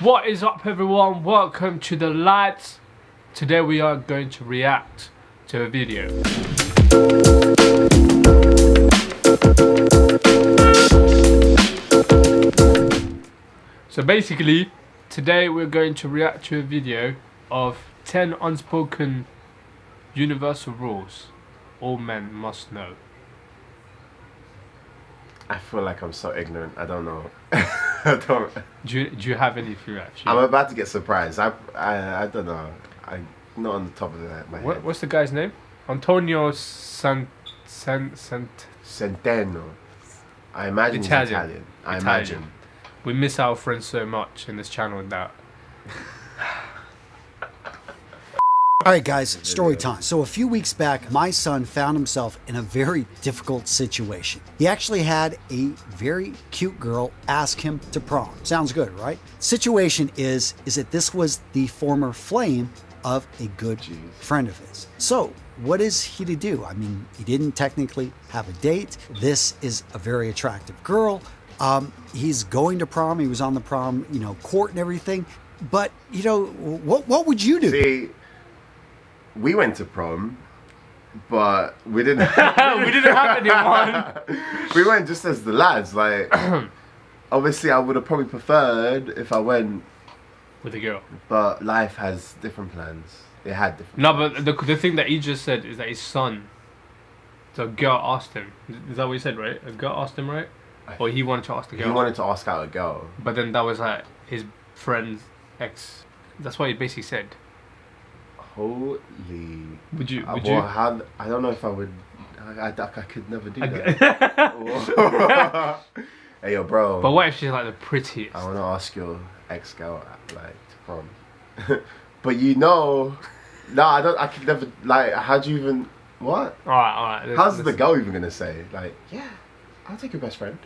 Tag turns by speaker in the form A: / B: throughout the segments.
A: What is up, everyone? Welcome to the Lights. Today we are going to react to a video. So basically, today we're going to react to a video of 10 unspoken universal rules all men must know.
B: I feel like I'm so ignorant. I don't know. I don't.
A: Do you have anything actually?
B: I'm about to get surprised. I don't know. I'm not on the top of my head.
A: What's the guy's name? Antonio Centeno.
B: I imagine he's Italian. I imagine.
A: We miss our friends so much in this channel that.
C: Alright guys, story time. So a few weeks back, my son found himself in a very difficult situation. He actually had a very cute girl ask him to prom. Sounds good, right? Situation is that this was the former flame of a good friend of his. So what is he to do? I mean, he didn't technically have a date. This is a very attractive girl. He's going to prom. He was on the prom, court and everything. But, what would you do?
B: See, we went to prom, but we didn't.
A: We didn't have anyone.
B: We went just as the lads. Like, obviously, I would have probably preferred if I went
A: with a girl.
B: But life has different plans. It had different.
A: No,
B: plans.
A: but the thing that he just said is that his son. So a girl asked him. Is that what he said, right? A girl asked him, right? Or he wanted to ask the girl.
B: He wanted to ask out a girl.
A: But then that was like his friend's ex. That's what he basically said.
B: Holy.
A: Would you?
B: I don't know if I would. I could never do that. Hey, yo, bro.
A: But what if she's like the prettiest?
B: I want to ask your ex-girl like to prom. But no, I don't. I could never. Like, how do you even? What?
A: All right.
B: How's the girl even gonna say? Like, yeah, I'll take your best friend.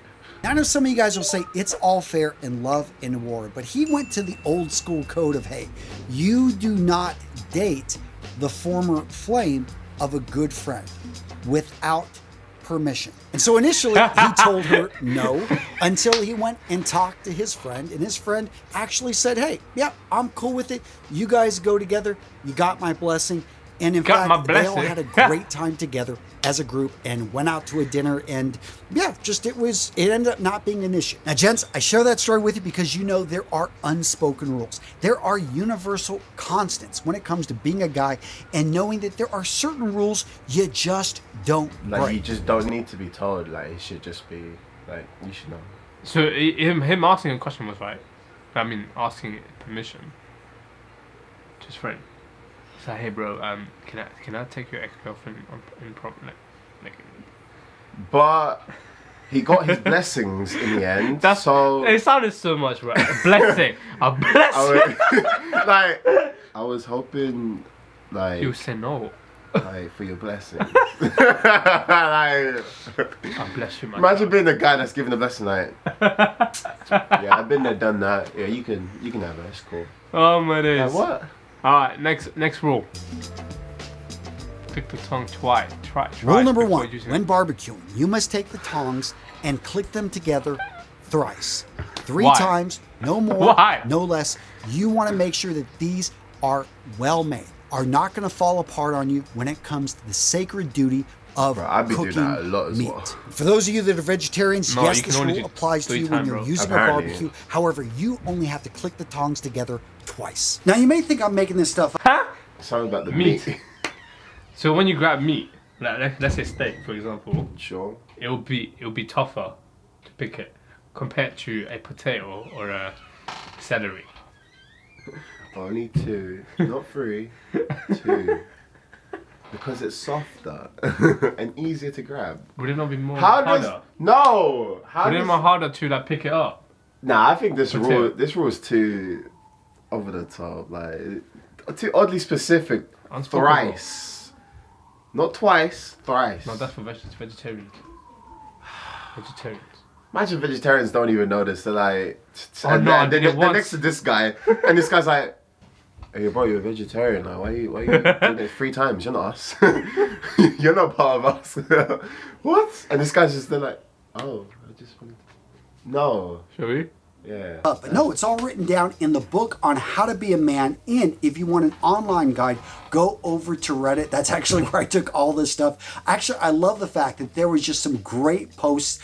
C: I know some of you guys will say it's all fair in love and war, but he went to the old school code of, hey, you do not date the former flame of a good friend without permission. And so initially he told her no until he went and talked to his friend, and his friend actually said, hey, yeah, I'm cool with it. You guys go together. You got my blessing. And in fact, they all had a great time together as a group and went out to a dinner, and yeah, it ended up not being an issue. Now, gents, I share that story with you because there are unspoken rules. There are universal constants when it comes to being a guy and knowing that there are certain rules you just don't break.
B: You just don't need to be told. Like, it should just be, like, you should know.
A: So him asking a question was right. I mean, asking permission to his friend. It's like, hey bro, can I take your ex-girlfriend in prom? Like,
B: but he got his blessings in the end.
A: It sounded so much right. A blessing. A blessing.
B: I was hoping, like,
A: you say no.
B: Like, for your blessings. Like,
A: I bless you, man.
B: Imagine being the guy that's giving the blessing, like, yeah, I've been there, done that. Yeah, you can have it. It's cool.
A: Oh my days.
B: Like, what?
A: Alright, next rule. Click the tongue twice.
C: Rule number 1, when barbecuing, you must take the tongs and click them together thrice. 3 times, no more, no less. You want to make sure that these are well made, are not going to fall apart on you when it comes to the sacred duty of cooking meat. For those of you that are vegetarians, yes, this rule applies to you when you're using a barbecue. However, you only have to click the tongs together twice. Now, you may think I'm making this stuff up.
B: Something about the meat.
A: So when you grab meat, like let's say steak, for example,
B: sure,
A: it'll be tougher to pick it compared to a potato or a celery.
B: Only 2, not 3. 2. Because it's softer and easier to grab.
A: Would it not be more harder?
B: No!
A: Would it be more harder to like pick it up?
B: Nah, I think this rule is too over the top. Like, too oddly specific. Thrice. Not twice, thrice.
A: No, that's for vegetarians. Vegetarians.
B: Imagine vegetarians don't even notice. They're like,
A: they're
B: next to this guy, and this guy's like, hey bro, you're a vegetarian. Like, why are you doing it 3 times? You're not us. You're not part of us. What? And this guy's just, they're like, oh, I just wanted to... No.
A: Shall we?
B: Yeah.
C: But no, it's all written down in the book on how to be a man. And if you want an online guide, go over to Reddit. That's actually where I took all this stuff. Actually, I love the fact that there was just some great posts.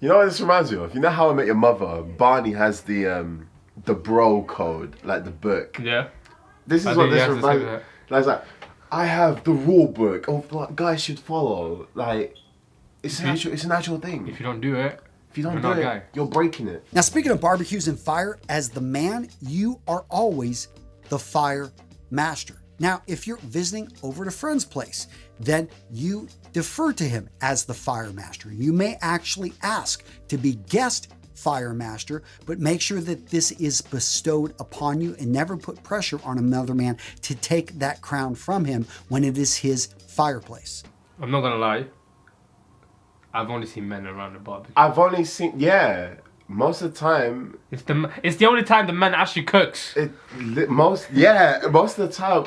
B: You know what this reminds me of? You know How I Met Your Mother? Barney has the bro code, like the book.
A: Yeah.
B: This is what this reminds me of. Like, I have the rule book of what guys should follow. Like, it's an actual thing.
A: If you don't do it,
B: if you don't do it, you're breaking it.
C: Now, speaking of barbecues and fire, as the man, you are always the fire master. Now, if you're visiting over at a friend's place, then you defer to him as the fire master. You may actually ask to be guest fire master, but make sure that this is bestowed upon you and never put pressure on another man to take that crown from him when it is his fireplace.
A: I'm not gonna lie. I've only seen men around the barbecue.
B: I've only seen, most of the time.
A: It's the only time the man actually cooks.
B: Most of the time,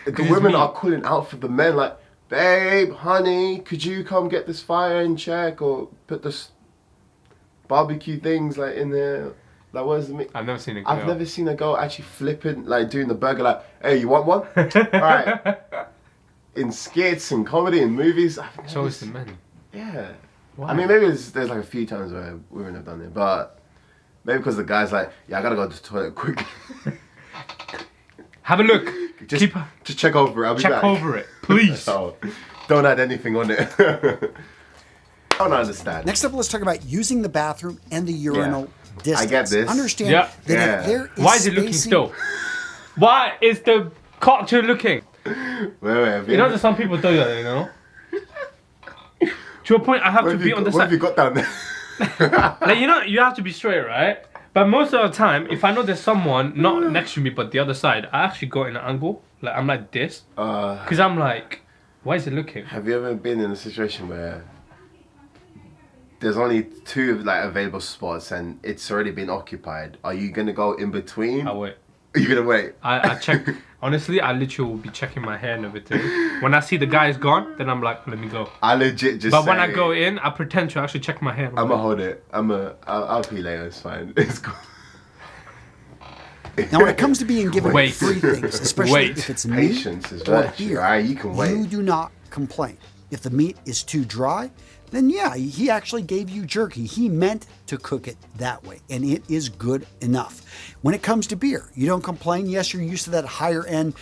B: the women are calling out for the men, like, babe, honey, could you come get this fire in check or put this barbecue things like in there? Like, what does it mean?
A: I've never seen a girl.
B: I've never seen a girl actually flipping, like doing the burger, like, hey, you want one? Alright. In skits and comedy and movies,
A: it's always the men.
B: Yeah.
A: Why?
B: I mean, maybe there's like a few times where women have done it, but maybe because the guy's like, yeah, I gotta go to the toilet quick.
A: Have a look.
B: Just check over it. I'll be back.
A: Check over it, please.
B: Oh, don't add anything on it. I don't understand.
C: Next up, let's talk about using the bathroom and the urinal distance.
B: I get this.
C: Understand that if there is
A: Why is it looking still? Why is the culture looking?
B: Wait,
A: you know that some people do that, you know? To a point, I have to be on the side.
B: What have you got down there?
A: Like, you know, you have to be straight, right? But most of the time, if I know there's someone not next to me but the other side, I actually go in an angle. Like, I'm like this. Because I'm like, why is it looking?
B: Have you ever been in a situation where there's only two like available spots and it's already been occupied? Are you going to go in between?
A: I'll wait.
B: Are you going to wait?
A: I check. Honestly, I literally will be checking my hair and everything. When I see the guy is gone, then I'm like, let me go.
B: I legit just
A: But when I go in, I pretend to actually check my hair.
B: I'm gonna hold it. I'll pee later, it's fine. It's cool.
C: Now, when it comes to being given free things, especially if it's meat
B: Patience is
C: or
B: virtue,
C: beer,
B: right? You can wait.
C: you do not complain. If the meat is too dry, then yeah, he actually gave you jerky. He meant to cook it that way, and it is good enough. When it comes to beer, you don't complain. Yes, you're used to that higher end,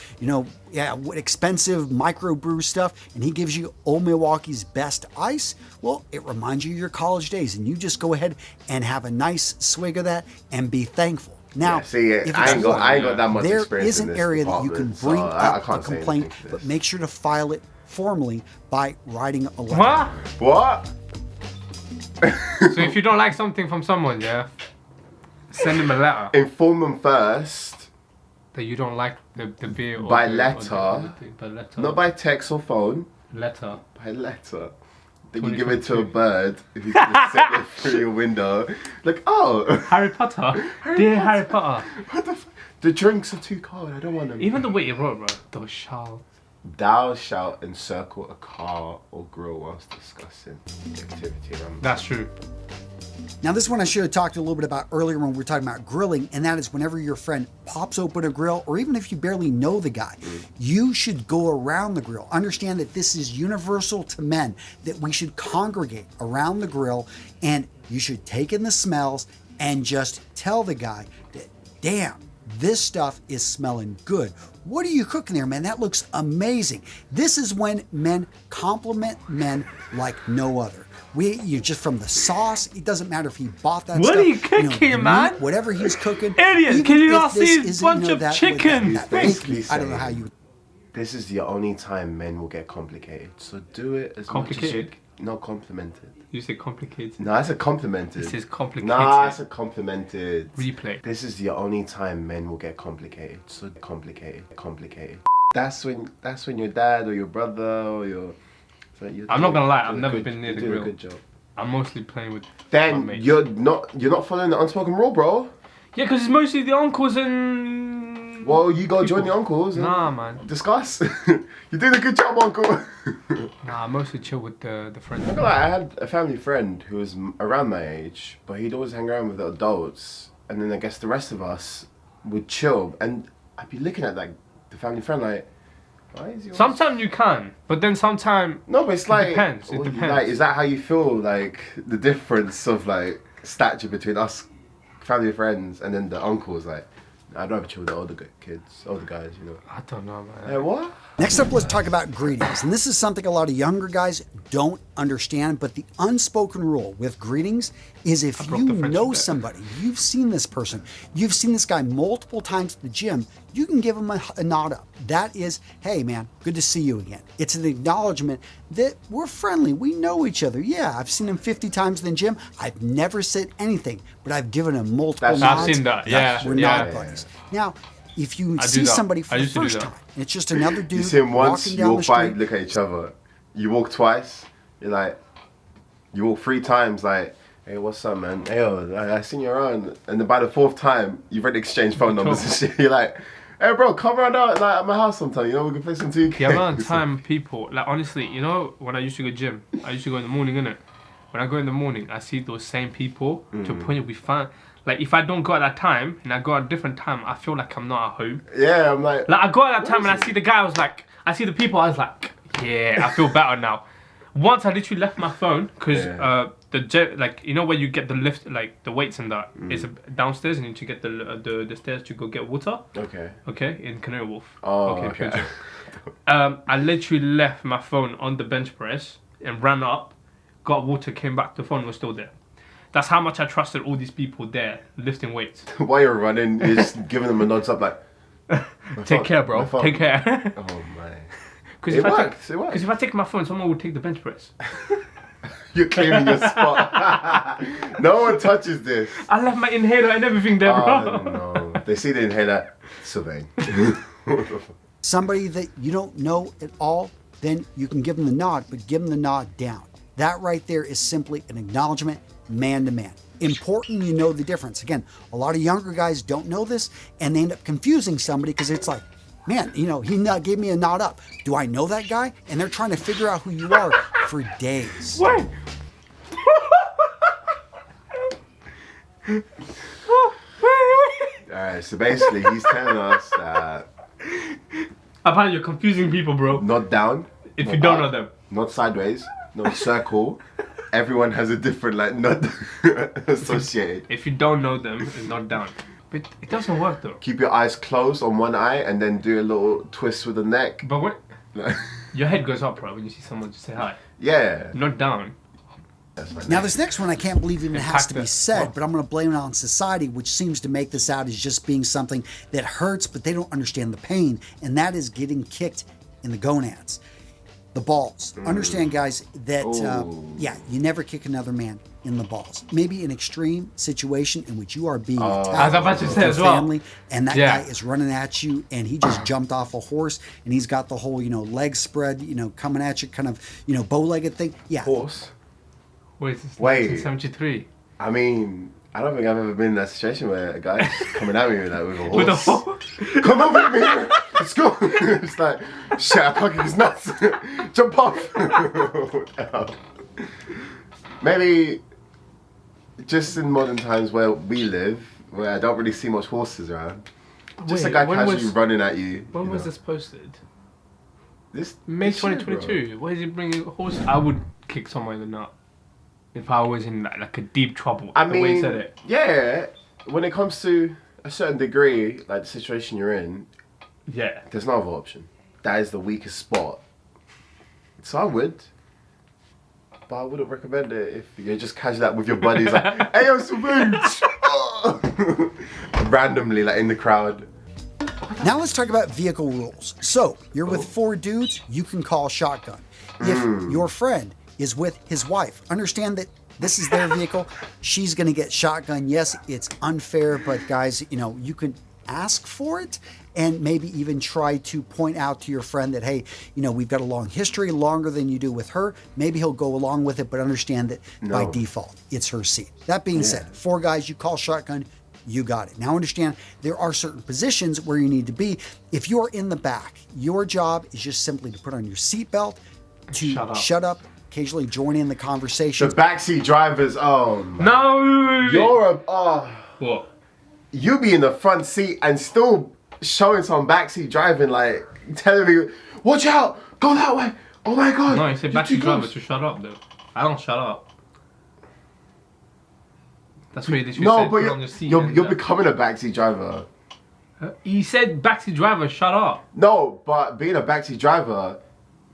C: expensive microbrew stuff, and he gives you Old Milwaukee's best ice. Well, it reminds you of your college days, and you just go ahead and have a nice swig of that and be thankful. Now,
B: I ain't got that much
C: there
B: experience
C: is an
B: in this
C: area that you can bring up the complaint, but make sure to file it formally by writing a letter.
B: What?
A: So if you don't like something from someone, send them a letter.
B: Inform them first.
A: That you don't like the beer or
B: by
A: the,
B: letter.
A: Or by letter.
B: Not by text or phone.
A: Letter.
B: By letter. Then you give it to a bird who's gonna send it through your window. Like, oh,
A: Harry Potter. Dear Harry Potter.
B: What the the drinks are too cold. I don't want them.
A: Even the way you wrote, bro.
B: Thou shalt encircle a car or grill whilst discussing activity.
A: That's true.
C: Now, this one I should have talked a little bit about earlier when we were talking about grilling, and that is whenever your friend pops open a grill, or even if you barely know the guy, you should go around the grill. Understand that this is universal to men, that we should congregate around the grill, and you should take in the smells and just tell the guy that, damn, this stuff is smelling good. What are you cooking there, man? That looks amazing. This is when men compliment men like no other. You just from the sauce, it doesn't matter if he bought that
A: what
C: stuff.
A: What are you cooking,
C: meat,
A: man?
C: Whatever he's cooking.
A: Idiot, can you not see his bunch of chicken?
C: I don't know how you...
B: This is the only time men will get complicated. So do it as much as you... Not complimented.
A: You say complicated?
B: No, I said complimented.
A: This is complicated.
B: Nah, I said complimented.
A: Replay.
B: This is the only time men will get complicated. So complicated. That's when your dad or your brother or your...
A: I'm not gonna lie, I've never been near the grill.
B: A good job.
A: I'm mostly playing with
B: then
A: my mates.
B: you're not following the unspoken rule, bro.
A: Yeah, because it's mostly the uncles and
B: Well, you go join the uncles and
A: Nah, man.
B: discuss. You're doing a good job, uncle.
A: Nah, I mostly chill with the friends.
B: I feel like I had a family friend who was around my age, but he'd always hang around with the adults, and then I guess the rest of us would chill, and I'd be looking at like the family friend like, why is he?
A: Sometimes you can, but then sometimes
B: No, but it's like
A: depends. It depends.
B: Like, is that how you feel? Like the difference of like stature between us, family friends, and then the uncles. Like, I'd rather chill with the older guys. You know.
A: I don't know, man.
B: Like, what?
C: Next up, let's talk about greetings. And this is something a lot of younger guys don't understand, but the unspoken rule with greetings is if
A: broke
C: you
A: the friendship
C: know
A: there.
C: somebody, you've seen this person, you've seen this guy multiple times at the gym, you can give him a nod up. That is, hey man, good to see you again. It's an acknowledgement that we're friendly, we know each other. Yeah, I've seen him 50 times in the gym. I've never said anything, but I've given him multiple
B: I've
C: nods.
A: seen that, yeah,
C: We're
A: yeah.
C: nod buddies. Now, if you
A: I do
C: see
A: that.
C: somebody
A: I
C: for the
A: used to do
C: first
A: that.
C: time, and it's just another dude
B: You see him once,
C: walking
B: you
C: down the
B: walk by,
C: street.
B: look at each other. You walk twice, you're like, you walk 3 times, like, hey, what's up, man? Hey, yo, I seen you around. And then by the 4th time, you've already exchanged phone numbers and shit. You're like, hey, bro, come around out like, at my house sometime. You know, we can play some 2K.
A: The amount of time people, like honestly, you know, when I used to go gym, I used to go in the morning, innit? When I go in the morning, I see those same people to a point we find. Like, if I don't go at that time and I go at a different time, I feel like I'm not at home.
B: Yeah, I'm like,
A: Like, I go at that time and I see the guy, I see the people, I was like, yeah, I feel better now. Once I literally left my phone, because like, you know where you get the lift, like the weights and that, it's downstairs and you need to get the stairs to go get water. Okay, in Canary Wharf.
B: Oh,
A: okay.
B: okay.
A: I literally left my phone on the bench press and ran up, got water, came back, the phone was still there. That's how much I trusted all these people there lifting weights.
B: While you're running, you're just giving them a nod up like,
A: Take care, bro. Take care.
B: Oh, man.
A: Because
B: It works.
A: if I take my phone, someone would take the bench press.
B: You're claiming your spot. No one touches this.
A: I left my inhaler and everything there, bro.
B: Oh, no. They see the inhaler, Sylvain.
C: Somebody that you don't know at all, then you can give them the nod, but give them the nod down. That right there is simply an acknowledgement, man to man. Important you know the difference. Again, a lot of younger guys don't know this and they end up confusing somebody because it's like, man, you know, he gave me a nod up. Do I know that guy? And they're trying to figure out who you are for days.
A: Wait.
B: Alright, so basically he's telling us that
A: Apparently you're confusing people, bro.
B: not down,
A: If
B: not
A: you don't
B: up,
A: know them.
B: not sideways, not circle. Everyone has a different like nod associated.
A: If you don't know them, it's not down. But it doesn't work though.
B: Keep your eyes closed on one eye and then do a little twist with the neck.
A: But what? Your head goes up, bro, when you see someone just say hi.
B: Yeah.
A: Not down.
B: That's my
C: Now,
B: neck.
C: this next one I can't believe even has to be
A: Impact
C: said,
A: it.
C: but I'm going to blame it on society, which seems to make this out as just being something that hurts, but they don't understand the pain, and that is getting kicked in the gonads. The balls. Understand, guys, that,
B: Ooh.
C: you never kick another man in the balls. Maybe an extreme situation in which you are being
A: I was
C: attacked
A: about to
C: with
A: say
C: your
A: as well.
C: family, and that
A: Yeah.
C: guy is running at you, and he just jumped off a horse, and he's got the whole, legs spread, coming at you, kind of, bow-legged thing. Yeah.
B: Horse.
A: Wait, it's
B: Wait.
A: 1973.
B: I mean, I don't think I've ever been in that situation where a guy's coming at me like with a horse.
A: With a horse?
B: Come over me, let's go. It's like, shit, I can't get his nuts. Jump off. Maybe just in modern times where we live, where I don't really see much horses around. Just
A: Wait,
B: a guy
A: when
B: casually
A: was-
B: running at you.
A: When
B: you
A: was
B: know.
A: this posted?
B: This
A: May
B: this year, bro.
A: 2022. Why is he bringing a horse? I would kick someone in the nut. If I was in like a deep trouble.
B: I
A: the way he
B: mean,
A: said it.
B: yeah, when it comes to a certain degree, like the situation you're in,
A: Yeah.
B: there's no other option. That is the weakest spot. So I would. But I wouldn't recommend it if you're just casual that with your buddies like, hey yo, Sylvain! Randomly, like in the crowd.
C: Now let's talk about vehicle rules. So, you're with 4 dudes, you can call shotgun. If your friend is with his wife, understand that this is their vehicle, she's gonna get shotgun. Yes, it's unfair, but guys, you can ask for it and maybe even try to point out to your friend that, hey, we've got a long history, longer than you do with her. Maybe he'll go along with it, but understand that by
B: No.
C: default, it's her seat. That being said, 4 guys, you call shotgun, you got it. Now understand, there are certain positions where you need to be. If you're in the back, your job is just simply to put on your seatbelt, to shut up, occasionally join in the conversation.
B: The backseat drivers, oh man.
A: No!
B: You're a, oh.
A: What?
B: You be in the front seat and still showing some backseat driving, like telling me, watch out, go that way. Oh my god.
A: No, you said backseat driver to shut up though. I don't shut up. That's what you literally said.
B: But
A: put on your seat
B: you're becoming a backseat driver.
A: He said backseat driver, shut up.
B: No, but being a backseat driver,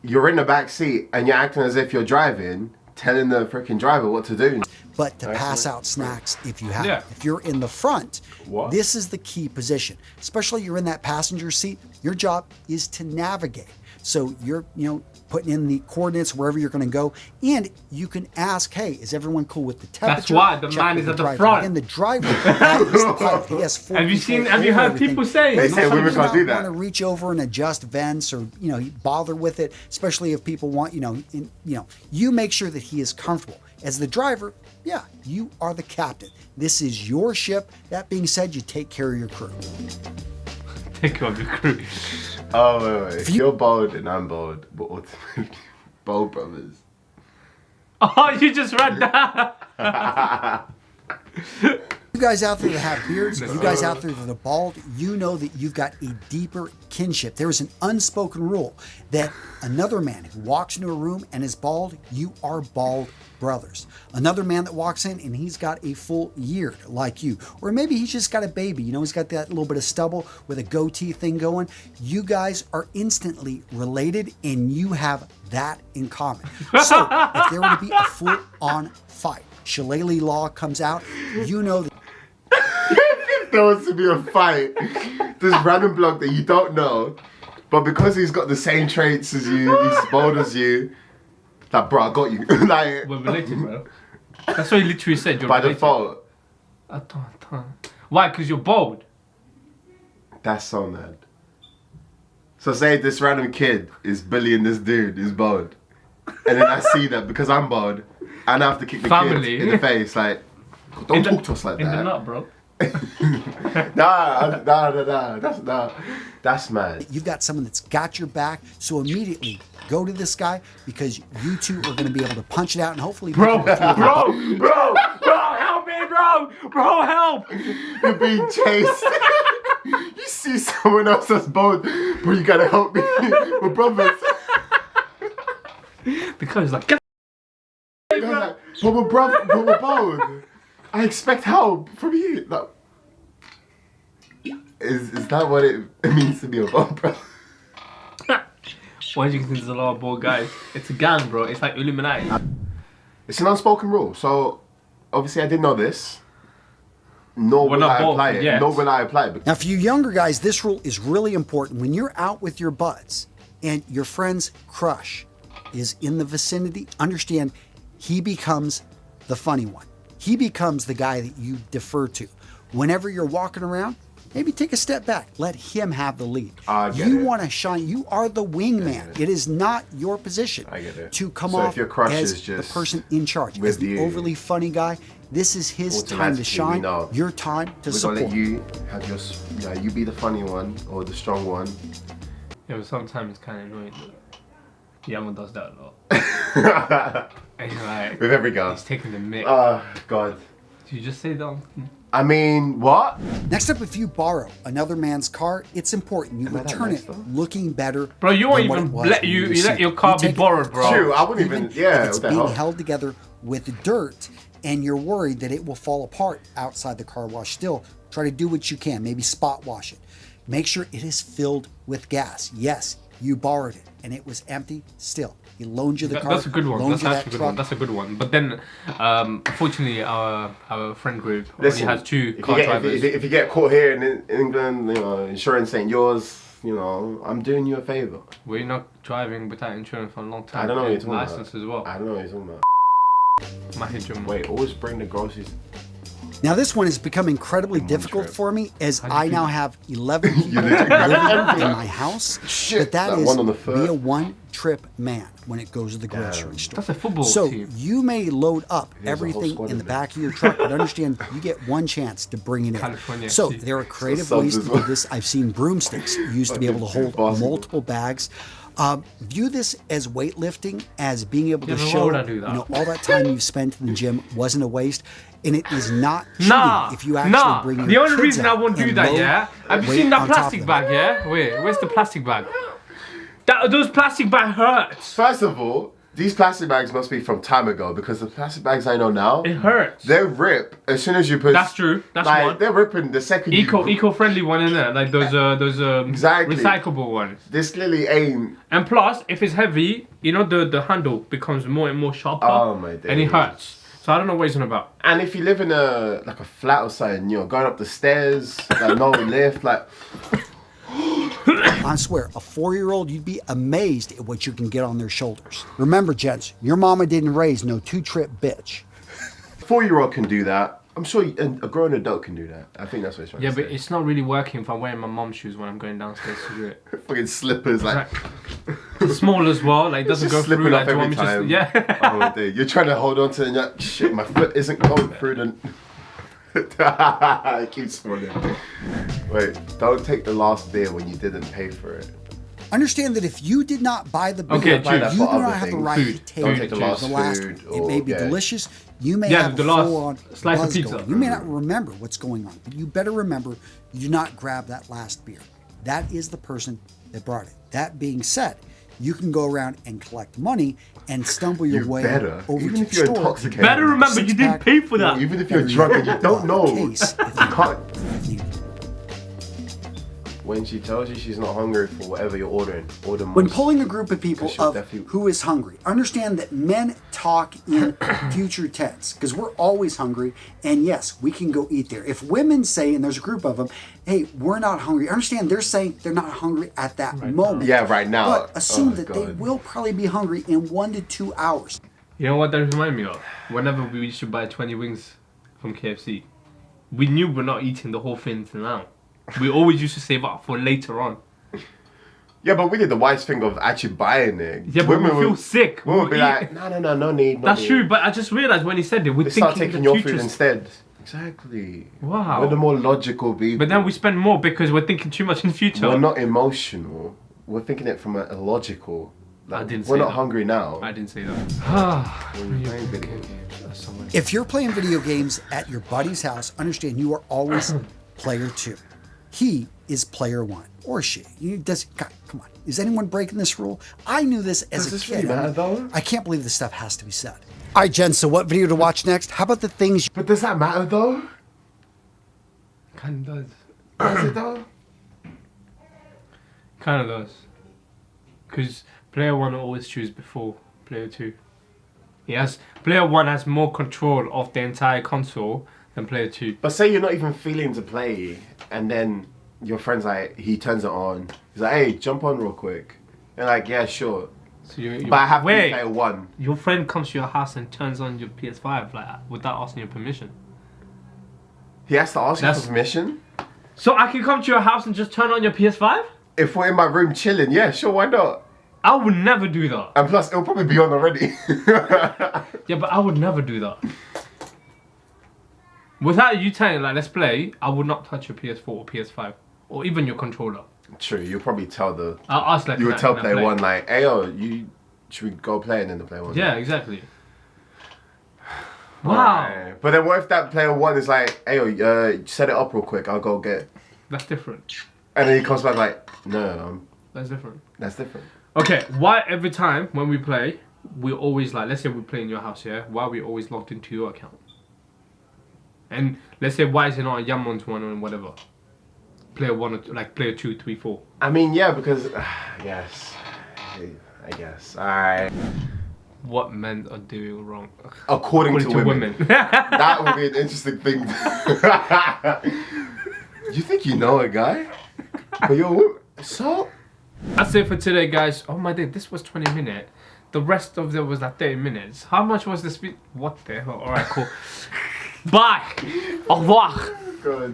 B: you're in the back seat and you're acting as if you're driving, telling the freaking driver what to do.
C: But to pass out snacks if you have.
A: Yeah.
C: If you're in the front,
B: What?
C: this is the key position. Especially you're in that passenger seat, your job is to navigate. So you're, putting in the coordinates wherever you're going to go, and you can ask, hey, is everyone cool with the temperature?
A: That's why the
C: Check
A: man
C: with
A: is at
C: driver.
A: the front.
C: And the driver is the pilot. He has full control
A: Have you
C: over
A: heard
C: everything.
A: people say?
B: They say women can't do
C: Want to
B: that.
C: reach over and adjust vents or bother with it, especially if people want you make sure that he is comfortable. As the driver, yeah, you are the captain. This is your ship. That being said, you take care of your crew.
A: Take care of your crew.
B: Oh wait. If you're bold and I'm bold, but ultimately bold brothers.
A: Oh, you just read that.
C: You guys out there that have beards, you guys out there that are bald, you know that you've got a deeper kinship. There is an unspoken rule that another man who walks into a room and is bald, you are bald brothers. Another man that walks in and he's got a full beard like you, or maybe he's just got a baby, he's got that little bit of stubble with a goatee thing going. You guys are instantly related and you have that in common. So if there were to be a full-on fight, Shillelagh Law comes out, you know that
B: If there was to be a fight, this random bloke that you don't know, but because he's got the same traits as you, he's bold as you, like, bro, I got you. Like,
A: We're related, bro. That's what he literally said. You're
B: by
A: related.
B: default,
A: Why? Because you're bold.
B: that's so mad. So say this random kid is bullying this dude who's bald, and then I see that because I'm bald, and I have to kick the
A: Family.
B: kid in the face, like, don't talk to us like
A: In the
B: that.
A: nut, bro.
B: Nah, that's mad.
C: you've got someone that's got your back. So immediately go to this guy because you two are going to be able to punch it out and hopefully
A: Bro, help me, bro, help.
B: You're being chased. You see someone else that's bold, but you gotta help me. We're brothers.
A: Because like, get
B: But we're brothers, but we're bold. I expect help from you. Like, is that what it means to be a bold brother?
A: why do you think there's a lot of bald guys? It's a gang, bro. It's like Illuminati.
B: It's an unspoken rule. So obviously I didn't know this. Nor will I apply it.
A: yet.
B: Nor will I apply it.
C: Now, for you younger guys, this rule is really important. When you're out with your buds and your friend's crush is in the vicinity, understand he becomes the funny one. He becomes the guy that you defer to. Whenever you're walking around, maybe take a step back. Let him have the lead.
B: I get
C: You
B: it.
C: want to shine. You are the wingman. It is not your position
B: I get it.
C: to come
B: So
C: off
B: if your crush
C: as
B: is just
C: the person in charge,
B: with
C: as the
B: you,
C: overly funny guy. This is his time to
B: automatically we
C: shine.
B: know
C: Your time to
B: We're
C: support.
B: gonna let you have your, you be the funny one or the strong one.
A: Yeah, but sometimes it's kind of annoying. Yama does that a lot. And you're like,
B: With every girl.
A: he's taking the mic.
B: Oh, God.
A: Did you just say that?
B: I mean, what?
C: Next up, if you borrow another man's car, it's important you
B: Am I that
C: return
B: nice,
C: it
B: though?
C: looking better.
A: Bro, you won't
C: than what
A: even
C: it was
A: let
C: when
A: you
C: received
A: let your
C: it.
A: car
C: You
A: be
C: take it
A: borrowed, bro.
B: True, I wouldn't
C: Even
B: even, yeah,
C: if it's
B: what the
C: being
B: hell?
C: held together with dirt and you're worried that it will fall apart outside the car wash, still try to do what you can. Maybe spot wash it. Make sure it is filled with gas. Yes, you borrowed it and it was empty. Still, he loaned you the car.
A: That's a good one.
C: loaned
A: That's
C: you that
A: actually a good
C: truck.
A: one. That's a good one. But then, unfortunately, our friend group
B: Listen,
A: only has two
B: if
A: car
B: you get,
A: drivers.
B: if you get caught here in England, insurance ain't yours. I'm doing you a favor.
A: We're not driving without insurance for a long time.
B: I don't know what you're
A: And
B: talking
A: license
B: about.
A: as well.
B: I don't know what you're talking about.
A: My hijab.
B: Wait, always bring the groceries.
C: Now this one has become incredibly difficult
B: trip.
C: for me as
A: How'd you
C: I
A: do
C: now
A: that?
C: have 11 people
B: literally
C: living
B: grab
C: in my house.
B: Shit,
C: but that
B: that
C: is
B: one on the foot.
C: via one trip man when it goes to the grocery store.
A: That's a football
C: So
A: team.
C: you may load up
B: a whole
C: everything
B: squad
C: in
B: in
C: the
B: there.
C: back of your truck, but understand you get one chance to bring it in.
A: California
C: So
A: FC.
C: there are creative
B: subs
C: ways to
B: as
C: do
B: well.
C: this. I've seen broomsticks used to be able to hold
B: Basketball.
C: multiple bags. View this as weightlifting, as being able to
A: Yeah, but why
C: show
A: would I do that?
C: all that time you've spent in the gym wasn't a waste, and it is not cheating
A: Nah,
C: if you actually bring your
A: the only
C: kids
A: reason I
C: out
A: won't do
C: and
A: that,
C: load
A: yeah? Have you
C: weight
A: seen that
C: on top
A: plastic
C: of
A: bag,
C: them.
A: yeah? Wait, where's the plastic bag? Those plastic bag hurts.
B: First of all, these plastic bags must be from time ago because the plastic bags I know now,
A: It hurts.
B: they rip as soon as you put.
A: That's true. That's
B: like,
A: one.
B: They're ripping the second
A: Eco-friendly one in there, like those
B: Exactly.
A: recyclable ones.
B: This clearly ain't.
A: And plus, if it's heavy, the handle becomes more and more sharper.
B: Oh my days.
A: And it hurts. So I don't know what it's on about.
B: And if you live in a flat or something, going up the stairs, like no lift, like.
C: I swear, a 4-year-old, you'd be amazed at what you can get on their shoulders. Remember, gents, your mama didn't raise no 2-trip bitch.
B: 4-year-old can do that. I'm sure a grown adult can do that. I think that's what it's trying
A: Yeah,
B: to
A: but
B: say.
A: it's not really working if I'm wearing my mom's shoes when I'm going downstairs to do it.
B: Fucking slippers, like.
A: It's small as well, like doesn't
B: Just
A: go
B: slipping
A: through. Like,
B: off
A: do you
B: every
A: want me to
B: time.
A: yeah.
B: Oh my day. You're trying to hold on to it and you're like, shit, my foot isn't going through the. I keep smiling. Wait, don't take the last beer when you didn't pay for it.
C: Understand that if you did not buy the beer,
A: Okay,
C: you
A: buy
C: do
B: that
C: not
B: for other
C: have the
B: things.
C: right
A: Food.
C: to take
B: Don't take the last
C: one.
B: food
C: It
B: or-
C: may be
B: yeah.
C: delicious. You may
A: Yeah,
C: have
A: the
C: a
A: last
C: full-on
A: slice of
C: buzz
A: pizza.
C: going. You may not remember what's going on, but you better remember you do not grab that last beer. That is the person that brought it. That being said, you can go around and collect money and stumble your
B: You
C: way
B: better.
C: over
B: Even
C: to
B: if
C: the
B: you're
C: store.
B: intoxicated.
A: Better remember you didn't pay for that.
B: Even if you're drunk and you don't know,
C: Case
B: you
C: if you
B: can't.
C: if you-
B: When she tells you she's not hungry for whatever you're ordering, order more.
C: When polling a group of people
B: Because she'll
C: of
B: definitely-
C: who is hungry, understand that men talk in future tense because we're always hungry. And yes, we can go eat there. If women say, and there's a group of them, hey, we're not hungry, understand they're saying they're not hungry at that moment.
B: Yeah, right now.
C: But assume
B: Oh,
C: that they
B: God.
C: will probably be hungry in 1 to 2 hours.
A: You know what that reminded me of? Whenever we used to buy 20 wings from KFC, we knew we're not eating the whole thing now. We always used to save up for later on.
B: Yeah, but we did the wise thing of actually buying it.
A: Yeah, but we feel sick.
B: We would
A: We'll
B: be
A: eat.
B: like, no need. no
A: That's
B: need.
A: true, but I just realised when he said it, we're
B: They start
A: thinking
B: taking
A: the
B: your
A: future.
B: food instead. Exactly.
A: Wow.
B: We're the more logical people.
A: But then we spend more because we're thinking too much in the future.
B: We're not emotional. We're thinking it from a logical. Like,
A: I didn't
B: we're
A: say
B: not
A: that.
B: hungry now.
A: I didn't say that.
B: When you're playing video games.
C: If you're playing video games at your buddy's house, understand you are always player 2. He is player 1. Or she. God, come on. Is anyone breaking this rule? I knew this as
B: Does
C: a
B: this
C: kid.
B: really matter, though?
C: I can't believe this stuff has to be said. All right, Jen, so what video to watch next? How about the things
B: But does that matter though?
A: Kind of does.
B: Does it though?
A: Kind of does. Because player 1 always choose before player 2. Player 1 has more control of the entire console than player 2.
B: But say you're not even feeling to play, and then your friend's like, he turns it on. He's like, hey, jump on real quick. You're like, yeah, sure.
A: So you
B: But I have to be
A: wait,
B: player 1.
A: your friend comes to your house and turns on your PS5 like without asking your permission.
B: He has to ask you
A: That's-
B: for permission.
A: So I can come to your house and just turn on your PS5?
B: If we're in my room chilling, yeah, sure, why not?
A: I would never do that.
B: And plus, it'll probably be on already.
A: Yeah, but I would never do that. Without you telling, like, let's play, I would not touch your PS4 or PS5. Or even your controller.
B: True, you'll probably tell
A: I'll ask, like,
B: you would
A: can I-
B: tell
A: can I
B: player
A: play?
B: 1 like, hey yo, should we go play, and then the player 1.
A: Yeah, exactly. Wow.
B: Alright. But then what if that player 1 is like, hey yo, set it up real quick, I'll go get it.
A: That's different.
B: And then he comes back like, no,
A: That's different.
B: that's different.
A: Okay, why every time when we play, we always like, let's say we play in your house, yeah? Why are we always logged into your account? And let's say why is it not a Yamon's one or whatever? Player 1 or two, like player 2, 3, 4.
B: I mean, yeah, because, yes, I guess. Alright.
A: What men are doing wrong?
B: According to women.
A: women.
B: That would be an interesting thing. You think you know a guy? But you're a woman. So?
A: That's it for today, guys. Oh my day, this was 20 minutes. The rest of it was like 30 minutes. How much was the speed? What the hell? Alright, cool. Bye. Au revoir.
B: Good.